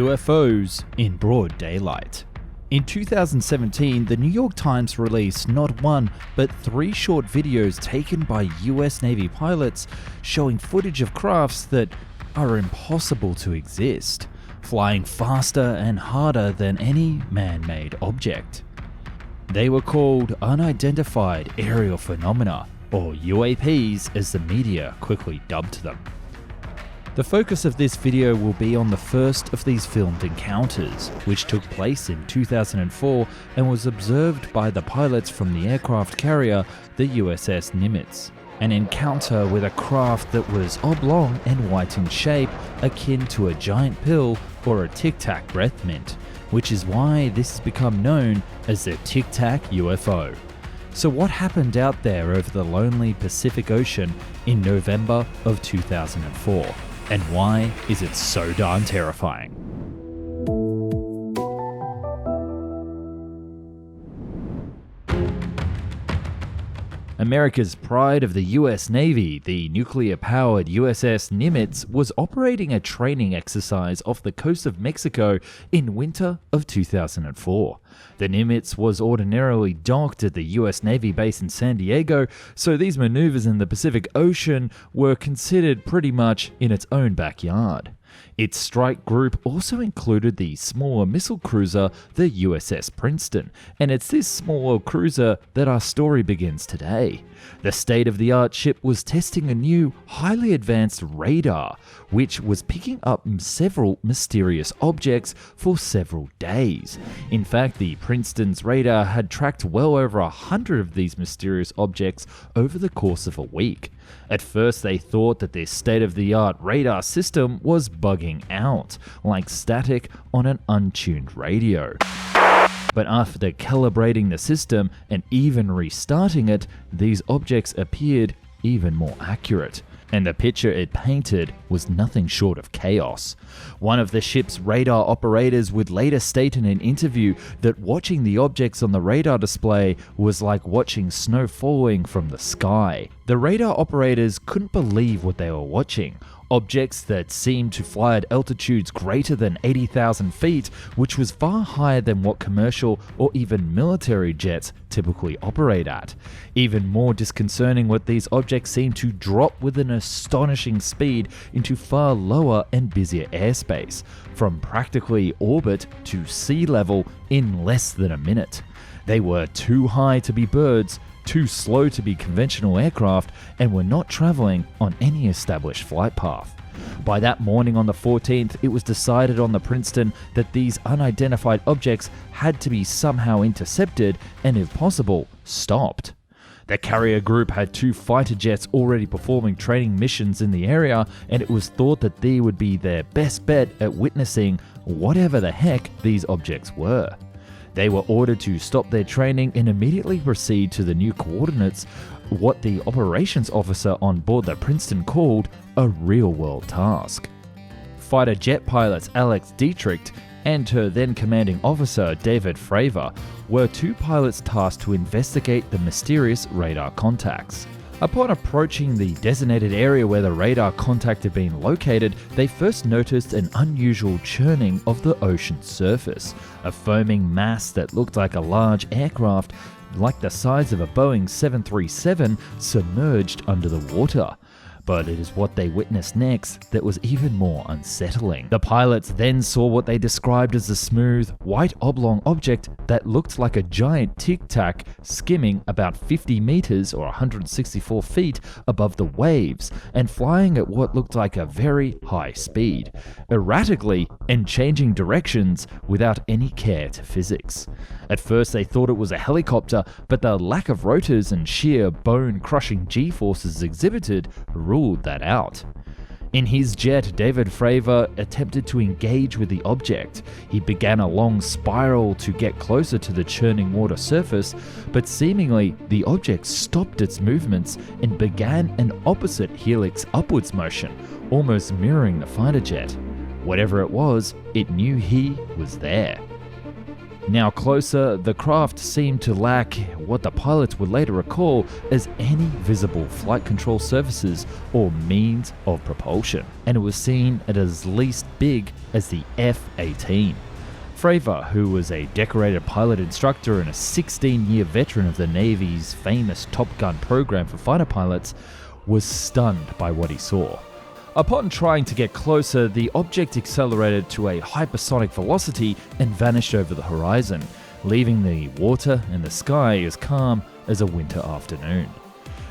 UFOs in broad daylight. In 2017, the New York Times released not one, but 3 short videos taken by US Navy pilots showing footage of crafts that are impossible to exist, flying faster and harder than any man-made object. They were called unidentified aerial phenomena, or UAPs as the media quickly dubbed them. The focus of this video will be on the first of these filmed encounters, which took place in 2004 and was observed by the pilots from the aircraft carrier, the USS Nimitz. An encounter with a craft that was oblong and white in shape, akin to a giant pill or a Tic Tac breath mint, which is why this has become known as the Tic Tac UFO. So what happened out there over the lonely Pacific Ocean in November of 2004? And why is it so darn terrifying? America's pride of the US Navy, the nuclear-powered USS Nimitz, was operating a training exercise off the coast of Mexico in winter of 2004. The Nimitz was ordinarily docked at the US Navy base in San Diego, so these maneuvers in the Pacific Ocean were considered pretty much in its own backyard. Its strike group also included the smaller missile cruiser, the USS Princeton, and it's this smaller cruiser that our story begins today. The state-of-the-art ship was testing a new, highly advanced radar, which was picking up several mysterious objects for several days. In fact, the Princeton's radar had tracked well over 100 of these mysterious objects over the course of a week. At first, they thought that this state-of-the-art radar system was bugging out, like static on an untuned radio. But after calibrating the system and even restarting it, these objects appeared even more accurate, and the picture it painted was nothing short of chaos. One of the ship's radar operators would later state in an interview that watching the objects on the radar display was like watching snow falling from the sky. The radar operators couldn't believe what they were watching. Objects that seemed to fly at altitudes greater than 80,000 feet, which was far higher than what commercial or even military jets typically operate at. Even more disconcerting, what these objects seemed to drop with an astonishing speed into far lower and busier airspace, from practically orbit to sea level in less than a minute. They were too high to be birds, too slow to be conventional aircraft, and were not traveling on any established flight path. By that morning on the 14th, it was decided on the Princeton that these unidentified objects had to be somehow intercepted and, if possible, stopped. The carrier group had 2 fighter jets already performing training missions in the area, and it was thought that they would be their best bet at witnessing whatever the heck these objects were. They were ordered to stop their training and immediately proceed to the new coordinates, what the operations officer on board the Princeton called a real-world task. Fighter jet pilots Alex Dietrich and her then commanding officer David Fravor were 2 pilots tasked to investigate the mysterious radar contacts. Upon approaching the designated area where the radar contact had been located, they first noticed an unusual churning of the ocean's surface, a foaming mass that looked like a large aircraft, like the size of a Boeing 737, submerged under the water. But it is what they witnessed next that was even more unsettling. The pilots then saw what they described as a smooth, white oblong object that looked like a giant tic-tac skimming about 50 meters or 164 feet above the waves and flying at what looked like a very high speed, erratically and changing directions without any care to physics. At first they thought it was a helicopter, but the lack of rotors and sheer bone-crushing G-forces exhibited ruled that out. In his jet, David Fravor attempted to engage with the object. He began a long spiral to get closer to the churning water surface, but seemingly the object stopped its movements and began an opposite helix upwards motion, almost mirroring the fighter jet. Whatever it was, it knew he was there. Now closer, the craft seemed to lack what the pilots would later recall as any visible flight control surfaces or means of propulsion, and it was seen as least big as the F-18. Fravor, who was a decorated pilot instructor and a 16-year veteran of the Navy's famous Top Gun program for fighter pilots, was stunned by what he saw. Upon trying to get closer, the object accelerated to a hypersonic velocity and vanished over the horizon, leaving the water and the sky as calm as a winter afternoon.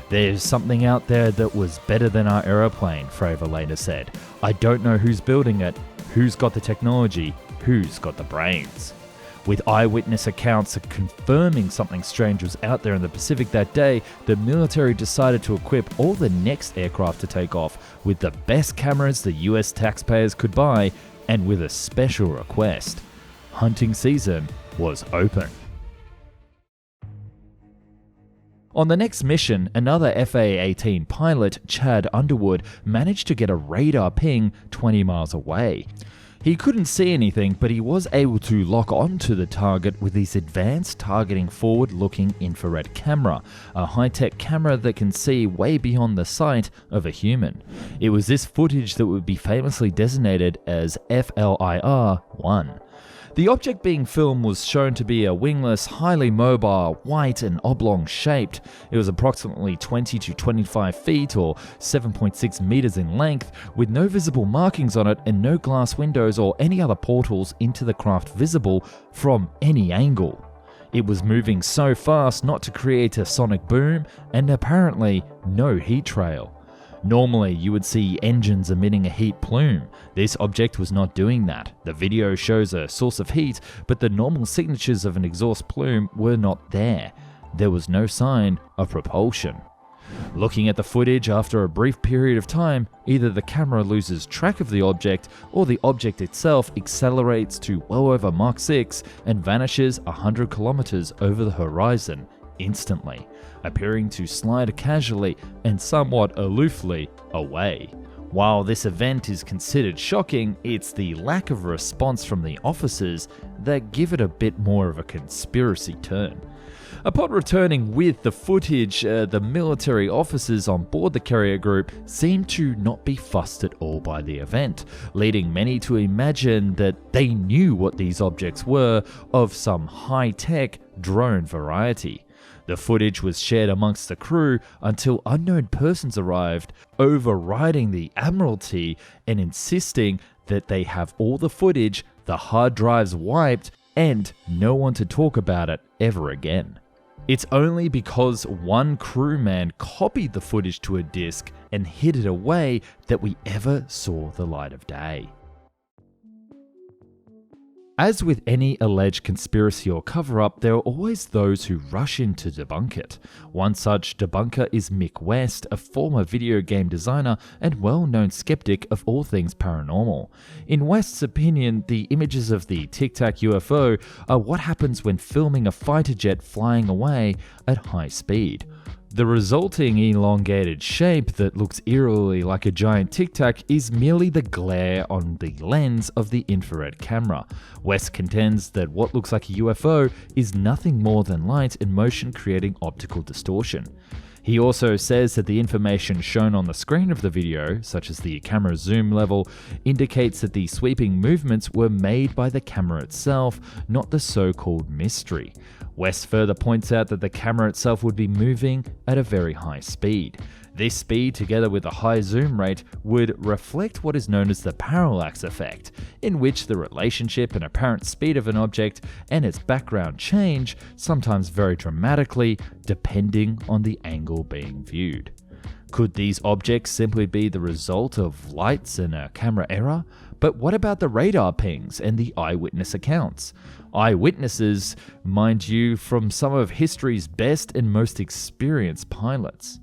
"There's something out there that was better than our aeroplane," Fravor later said. "I don't know who's building it, who's got the technology, who's got the brains." With eyewitness accounts confirming something strange was out there in the Pacific that day, the military decided to equip all the next aircraft to take off with the best cameras the US taxpayers could buy, and with a special request. Hunting season was open. On the next mission, another FA-18 pilot, Chad Underwood, managed to get a radar ping 20 miles away. He couldn't see anything, but he was able to lock onto the target with his advanced targeting forward-looking infrared camera, a high-tech camera that can see way beyond the sight of a human. It was this footage that would be famously designated as FLIR-1. The object being filmed was shown to be a wingless, highly mobile, white and oblong shaped. It was approximately 20 to 25 feet or 7.6 meters in length, with no visible markings on it and no glass windows or any other portals into the craft visible from any angle. It was moving so fast not to create a sonic boom, and apparently no heat trail. Normally, you would see engines emitting a heat plume. This object was not doing that. The video shows a source of heat, but the normal signatures of an exhaust plume were not there. There was no sign of propulsion. Looking at the footage after a brief period of time, either the camera loses track of the object or the object itself accelerates to well over Mach 6 and vanishes 100 kilometers over the horizon instantly, appearing to slide casually and somewhat aloofly away. While this event is considered shocking, it's the lack of response from the officers that give it a bit more of a conspiracy turn. Upon returning with the footage, the military officers on board the carrier group seemed to not be fussed at all by the event, leading many to imagine that they knew what these objects were of some high-tech drone variety. The footage was shared amongst the crew until unknown persons arrived, overriding the Admiralty and insisting that they have all the footage, the hard drives wiped, and no one to talk about it ever again. It's only because one crewman copied the footage to a disk and hid it away that we ever saw the light of day. As with any alleged conspiracy or cover-up, there are always those who rush in to debunk it. One such debunker is Mick West, a former video game designer and well-known skeptic of all things paranormal. In West's opinion, the images of the Tic Tac UFO are what happens when filming a fighter jet flying away at high speed. The resulting elongated shape that looks eerily like a giant Tic Tac is merely the glare on the lens of the infrared camera. West contends that what looks like a UFO is nothing more than light in motion creating optical distortion. He also says that the information shown on the screen of the video, such as the camera zoom level, indicates that the sweeping movements were made by the camera itself, not the so-called mystery. West further points out that the camera itself would be moving at a very high speed. This speed, together with a high zoom rate, would reflect what is known as the parallax effect, in which the relationship and apparent speed of an object and its background change, sometimes very dramatically, depending on the angle being viewed. Could these objects simply be the result of lights and a camera error? But what about the radar pings and the eyewitness accounts? Eyewitnesses, mind you, from some of history's best and most experienced pilots.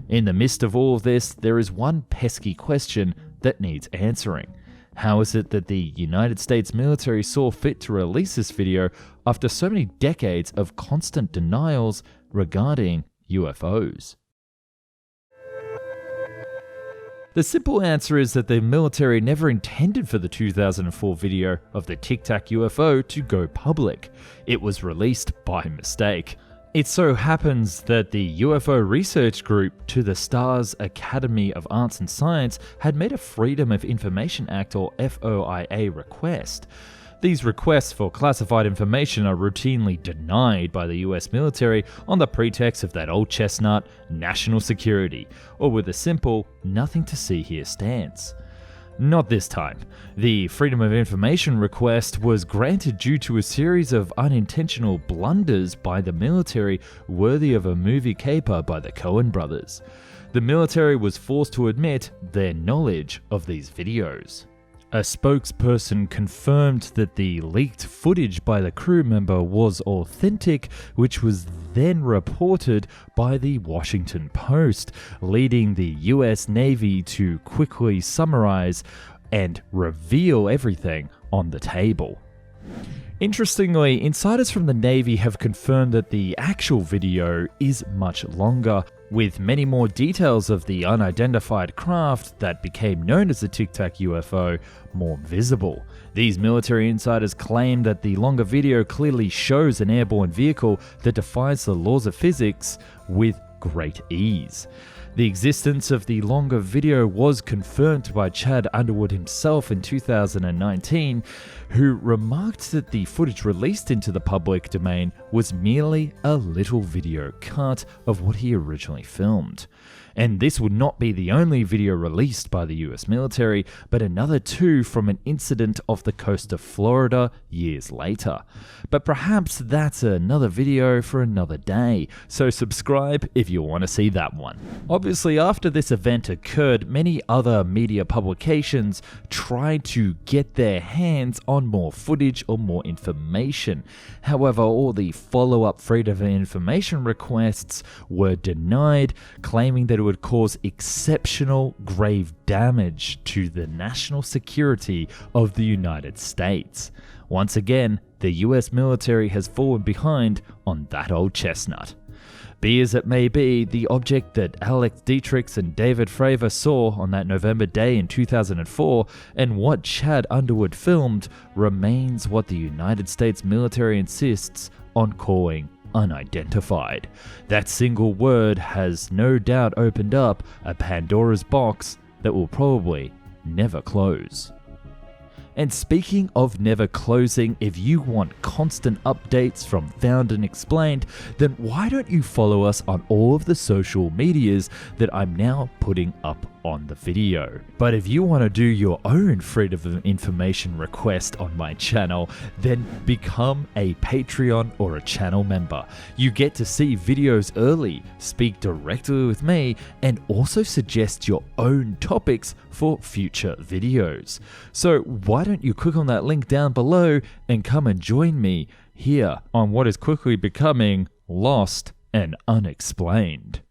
In the midst of all of this, there is one pesky question that needs answering. How is it that the United States military saw fit to release this video after so many decades of constant denials regarding UFOs? The simple answer is that the military never intended for the 2004 video of the Tic Tac UFO to go public. It was released by mistake. It so happens that the UFO research group to the STARS Academy of Arts and Science had made a Freedom of Information Act or FOIA request. These requests for classified information are routinely denied by the US military on the pretext of that old chestnut, national security, or with a simple, nothing to see here stance. Not this time. The Freedom of Information request was granted due to a series of unintentional blunders by the military worthy of a movie caper by the Coen brothers. The military was forced to admit their knowledge of these videos. A spokesperson confirmed that the leaked footage by the crew member was authentic, which was then reported by the Washington Post, leading the US Navy to quickly summarize and reveal everything on the table. Interestingly, insiders from the Navy have confirmed that the actual video is much longer, with many more details of the unidentified craft that became known as the Tic Tac UFO more visible. These military insiders claim that the longer video clearly shows an airborne vehicle that defies the laws of physics with great ease. The existence of the longer video was confirmed by Chad Underwood himself in 2019, who remarked that the footage released into the public domain was merely a little video cut of what he originally filmed. And this would not be the only video released by the US military, but another two from an incident off the coast of Florida years later. But perhaps that's another video for another day, so subscribe if you want to see that one. Obviously, after this event occurred, many other media publications tried to get their hands on more footage or more information. However, all the follow-up Freedom of Information requests were denied, claiming that it would cause exceptional grave damage to the national security of the United States. Once again, the US military has fallen behind on that old chestnut. Be as it may be, the object that Alex Dietrichs and David Fravor saw on that November day in 2004 and what Chad Underwood filmed remains what the United States military insists on calling unidentified. That single word has no doubt opened up a Pandora's box that will probably never close. And speaking of never closing, if you want constant updates from Found and Explained, then why don't you follow us on all of the social medias that I'm now putting up on the video. But if you want to do your own Freedom of Information request on my channel, then become a Patreon or a channel member. You get to see videos early, speak directly with me, and also suggest your own topics for future videos. So why don't you click on that link down below and come and join me here on what is quickly becoming Lost and Unexplained.